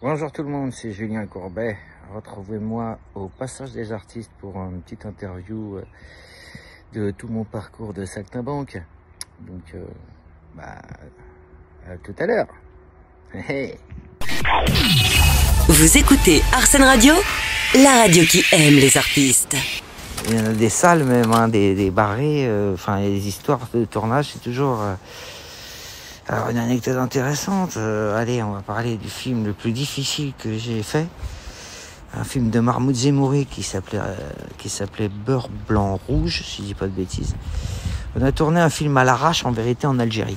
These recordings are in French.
Bonjour tout le monde, c'est Julien Courbet. Retrouvez-moi au Passage des Artistes pour une petite interview de tout mon parcours de saltimbanque. Donc, à tout à l'heure. Hey. Vous écoutez Arsène Radio, la radio qui aime les artistes. Il y en a des salles même, hein, des barrés, les histoires de tournage, c'est toujours... Alors une anecdote intéressante, allez, on va parler du film le plus difficile que j'ai fait. Un film de Mahmoud Zemouri qui s'appelait Beurre Blanc Rouge, si je dis pas de bêtises. On a tourné un film à l'arrache, en vérité, en Algérie.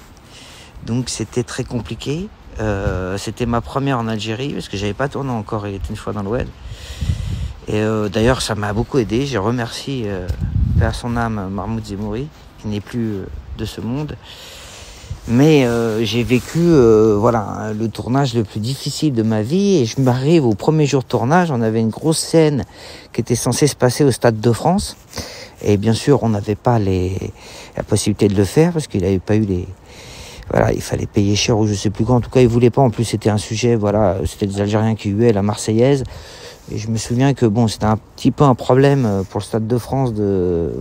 Donc c'était très compliqué. C'était ma première en Algérie, parce que j'avais pas tourné encore, il était une fois dans le web. Et d'ailleurs, ça m'a beaucoup aidé. J'ai remercié, paix à son âme, Mahmoud Zemouri, qui n'est plus de ce monde. Mais j'ai vécu le tournage le plus difficile de ma vie, et je m'arrive au premier jour de tournage. On avait une grosse scène qui était censée se passer au Stade de France, et bien sûr on n'avait pas la possibilité de le faire parce qu'il n'avait pas eu il fallait payer cher ou je sais plus quoi. En tout cas, ils voulaient pas. En plus, c'était un sujet, c'était des Algériens qui huaient la Marseillaise. Et je me souviens que c'était un petit peu un problème pour le Stade de France de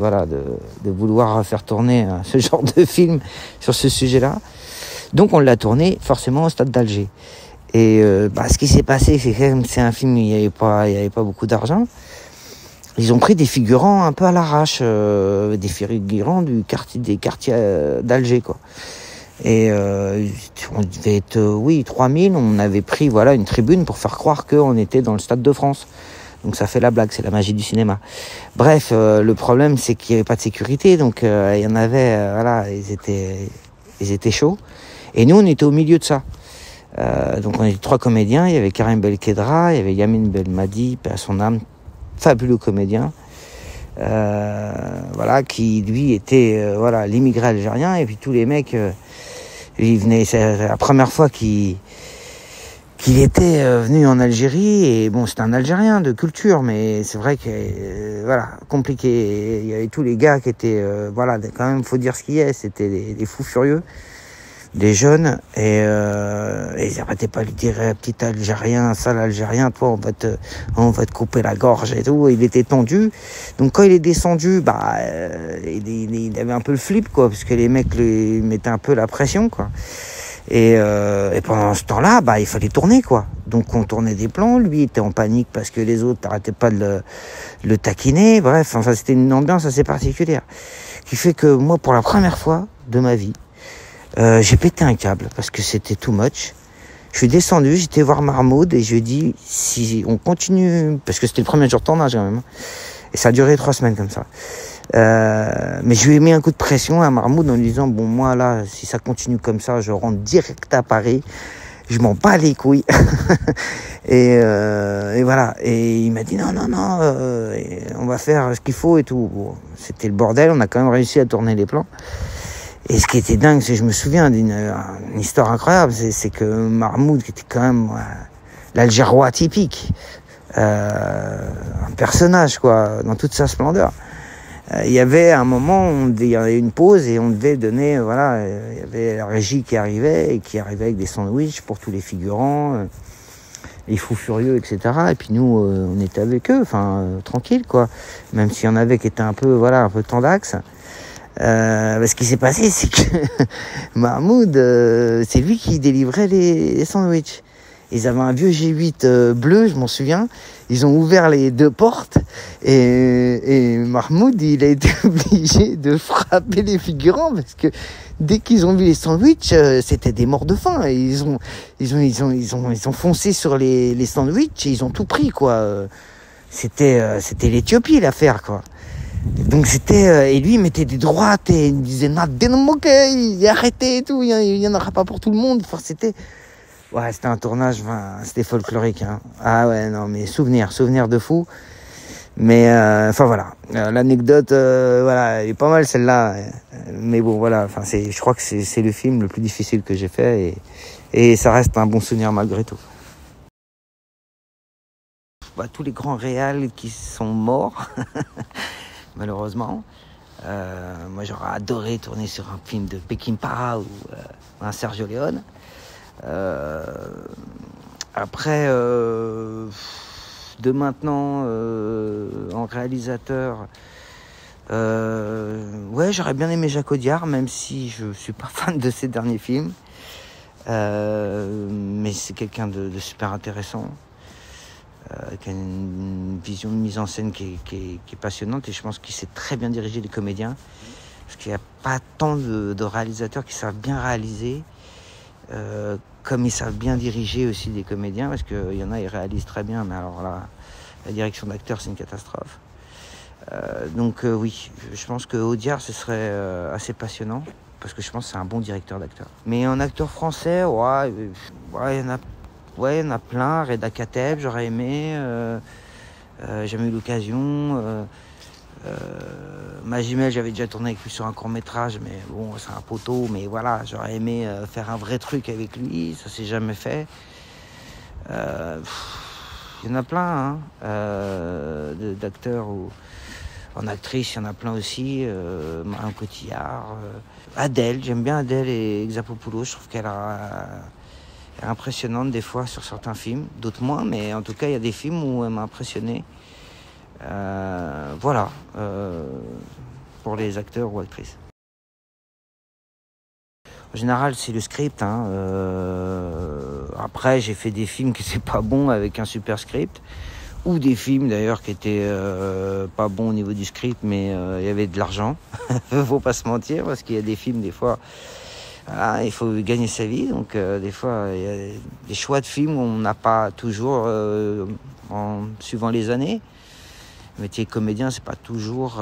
vouloir faire tourner ce genre de film sur ce sujet-là. Donc on l'a tourné forcément au Stade d'Alger. Et ce qui s'est passé, c'est que c'est un film où il n'y avait pas beaucoup d'argent. Ils ont pris des figurants un peu à l'arrache, des figurants des quartiers d'Alger, quoi. Et on devait être 3000, on avait pris une tribune pour faire croire qu'on était dans le Stade de France. Donc ça fait la blague, c'est la magie du cinéma. Bref, le problème c'est qu'il n'y avait pas de sécurité, donc il y en avait, ils étaient chauds. Et nous on était au milieu de ça. Donc on était 3 comédiens, il y avait Karim Belkedra, il y avait Yamin Belmadi, paix à son âme, fabuleux comédien. Qui lui était l'immigré algérien, et puis tous les mecs il venait, c'est la première fois qu'il était venu en Algérie, et c'était un Algérien de culture, mais c'est vrai que compliqué. Il y avait tous les gars qui étaient quand même, faut dire ce qu'il y a, c'était des fous furieux, des jeunes, et ils n'arrêtaient pas de lui dire petit Algérien, sale Algérien, toi on va te couper la gorge et tout. Il était tendu, donc quand il est descendu, il avait un peu le flip, quoi, parce que les mecs lui mettaient un peu la pression, quoi. Et pendant ce temps-là, il fallait tourner, quoi. Donc on tournait des plans, lui était en panique parce que les autres n'arrêtaient pas de le taquiner. Bref, c'était une ambiance assez particulière, qui fait que moi, pour la première fois de ma vie, j'ai pété un câble parce que c'était too much. Je suis descendu, j'étais voir Mahmoud et je lui ai dit, si on continue, parce que c'était le premier jour de tournage quand même, et ça a duré 3 semaines comme ça. Mais je lui ai mis un coup de pression à Mahmoud en lui disant, moi là, si ça continue comme ça, je rentre direct à Paris, je m'en bats les couilles. et voilà. Et il m'a dit non, on va faire ce qu'il faut et tout. Bon, c'était le bordel, on a quand même réussi à tourner les plans. Et ce qui était dingue, c'est que je me souviens d'une histoire incroyable, c'est que Mahmoud, qui était quand même l'Algérois typique, un personnage, quoi, dans toute sa splendeur. Il y avait un moment où il y avait une pause et on devait donner, il y avait la régie qui arrivait avec des sandwichs pour tous les figurants, les fous furieux, etc. Et puis nous, on était avec eux, tranquille, quoi. Même s'il y en avait qui étaient un peu tendax. Ce qui s'est passé, c'est que Mahmoud, c'est lui qui délivrait les sandwichs. Ils avaient un vieux G8 bleu, je m'en souviens. Ils ont ouvert les 2 portes et Mahmoud, il a été obligé de frapper les figurants parce que dès qu'ils ont vu les sandwichs, c'était des morts de faim. Et ils ont foncé sur les sandwichs et ils ont tout pris, quoi. C'était l'Éthiopie, l'affaire, quoi. Donc et lui il mettait des droites et il me disait arrêtez et tout, il y en aura pas pour tout le monde. C'était un tournage, c'était folklorique, hein. Ah ouais, non, mais souvenir de fou. Mais l'anecdote, elle est pas mal celle-là. Mais bon, je crois que c'est le film le plus difficile que j'ai fait, et ça reste un bon souvenir malgré tout. Tous les grands réals qui sont morts. Malheureusement, moi j'aurais adoré tourner sur un film de Peckinpah ou un Sergio Leone. Après, de maintenant, en réalisateur, ouais, j'aurais bien aimé Jacques Audiard, même si je suis pas fan de ses derniers films. Mais c'est quelqu'un de super intéressant, qui a une vision de mise en scène qui est passionnante, et je pense qu'il sait très bien diriger les comédiens, parce qu'il n'y a pas tant de réalisateurs qui savent bien réaliser, comme ils savent bien diriger aussi des comédiens, parce qu'il y en a, ils réalisent très bien, mais alors là, la direction d'acteur, c'est une catastrophe. Donc oui, je pense que Audiard, ce serait assez passionnant, parce que je pense que c'est un bon directeur d'acteur. Mais en acteur français, il y en a plein. Reda Kateb, j'aurais aimé. J'ai jamais eu l'occasion. Magimel, j'avais déjà tourné avec lui sur un court-métrage, mais bon, c'est un poteau. Mais voilà, j'aurais aimé faire un vrai truc avec lui. Ça s'est jamais fait. Il y en a plein, d'acteurs en actrice, il y en a plein aussi. Marion Cotillard. Adèle, j'aime bien Adèle et Exarchopoulos. Je trouve qu'elle est impressionnante des fois sur certains films, d'autres moins, mais en tout cas, il y a des films où elle m'a impressionné. Voilà, pour les acteurs ou actrices. En général, c'est le script. Après, j'ai fait des films qui étaient pas bons avec un super script, ou des films d'ailleurs qui étaient pas bons au niveau du script, mais il y avait de l'argent. Faut pas se mentir, parce qu'il y a des films, des fois, voilà, il faut gagner sa vie. Donc des fois, il y a des choix de films où on n'a pas toujours, en suivant les années. Le métier de comédien, c'est pas toujours...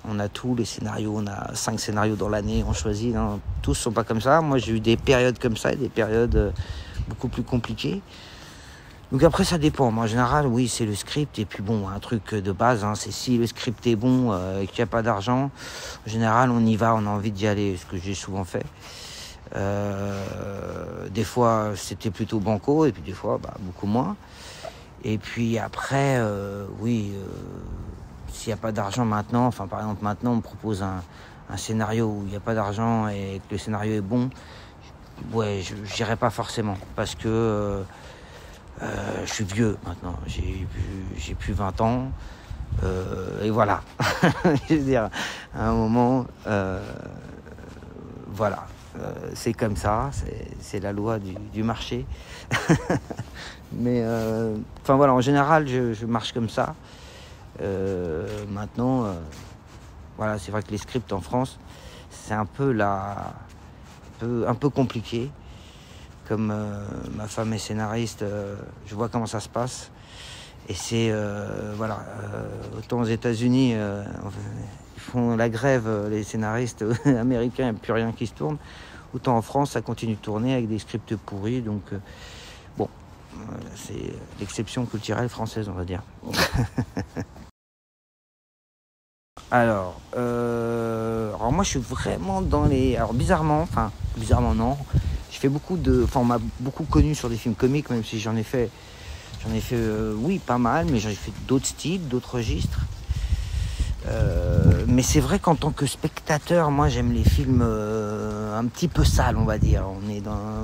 on a tous les scénarios, on a 5 scénarios dans l'année, on choisit. Non, tous sont pas comme ça. Moi, j'ai eu des périodes comme ça, et des périodes beaucoup plus compliquées. Donc après, ça dépend. Moi, en général, oui, c'est le script. Et puis bon, un truc de base, c'est si le script est bon et qu'il n'y a pas d'argent, en général, on y va, on a envie d'y aller, ce que j'ai souvent fait. Des fois, c'était plutôt banco, et puis des fois, beaucoup moins. Et puis après, oui, s'il n'y a pas d'argent maintenant, par exemple, maintenant, on me propose un scénario où il n'y a pas d'argent et que le scénario est bon, ouais, je n'irai pas forcément, parce que je suis vieux maintenant, j'ai plus 20 ans, et voilà. Je veux dire, à un moment, voilà, c'est comme ça, c'est la loi du marché. Mais voilà, en général, je marche comme ça. Maintenant, voilà, c'est vrai que les scripts en France, c'est un peu compliqué. Comme ma femme est scénariste, je vois comment ça se passe. Et c'est, autant aux États-Unis, ils font la grève, les scénaristes américains, il n'y a plus rien qui se tourne. Autant en France, ça continue de tourner avec des scripts pourris. Donc, c'est l'exception culturelle française, on va dire. Alors moi, je suis vraiment dans les... Alors, bizarrement non. Je fais on m'a beaucoup connu sur des films comiques, même si j'en ai fait, oui, pas mal, mais j'en ai fait d'autres styles, d'autres registres. Mais c'est vrai qu'en tant que spectateur, moi, j'aime les films un petit peu sales, on va dire.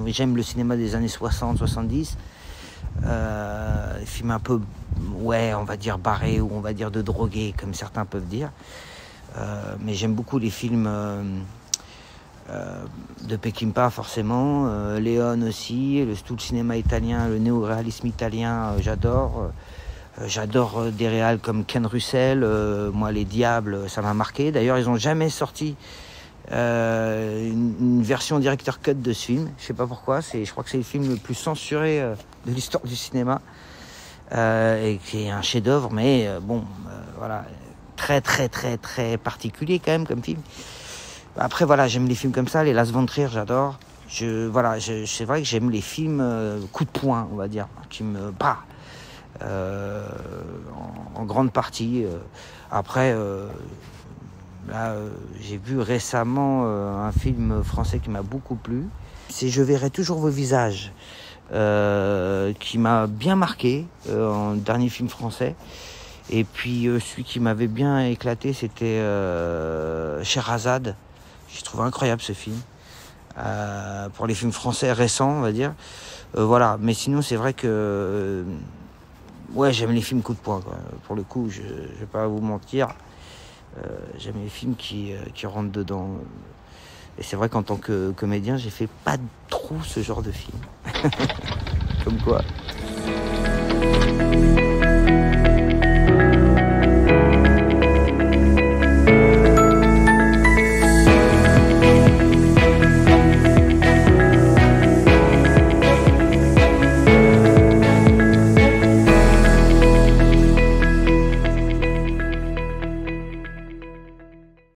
J'aime le cinéma des années 60-70. Les films un peu, ouais, on va dire barrés, ou on va dire de drogués, comme certains peuvent dire. Mais j'aime beaucoup les films de Peckinpah, forcément, Léon aussi, tout le cinéma italien, le néo-réalisme italien, j'adore. J'adore des réals comme Ken Russell. Moi, Les Diables, ça m'a marqué. D'ailleurs, ils n'ont jamais sorti une version director cut de ce film. Je sais pas pourquoi. Je crois que c'est le film le plus censuré de l'histoire du cinéma, et qui est un chef-d'œuvre. Mais voilà, très très très très particulier quand même comme film. Après, voilà, j'aime les films comme ça. Les Lars von Trier, j'adore. C'est vrai que j'aime les films coup de poing, on va dire, qui me en grande partie. Après, j'ai vu récemment un film français qui m'a beaucoup plu. C'est Je verrai toujours vos visages, qui m'a bien marqué en dernier film français. Et puis celui qui m'avait bien éclaté, c'était Scheherazade. J'ai trouvé incroyable ce film. pour les films français récents, on va dire. Voilà, mais sinon c'est vrai que ouais, j'aime les films coup de poing, quoi. Pour le coup, je vais pas vous mentir, j'aime les films qui rentrent dedans. Et c'est vrai qu'en tant que comédien, j'ai fait pas trop ce genre de film. Comme quoi.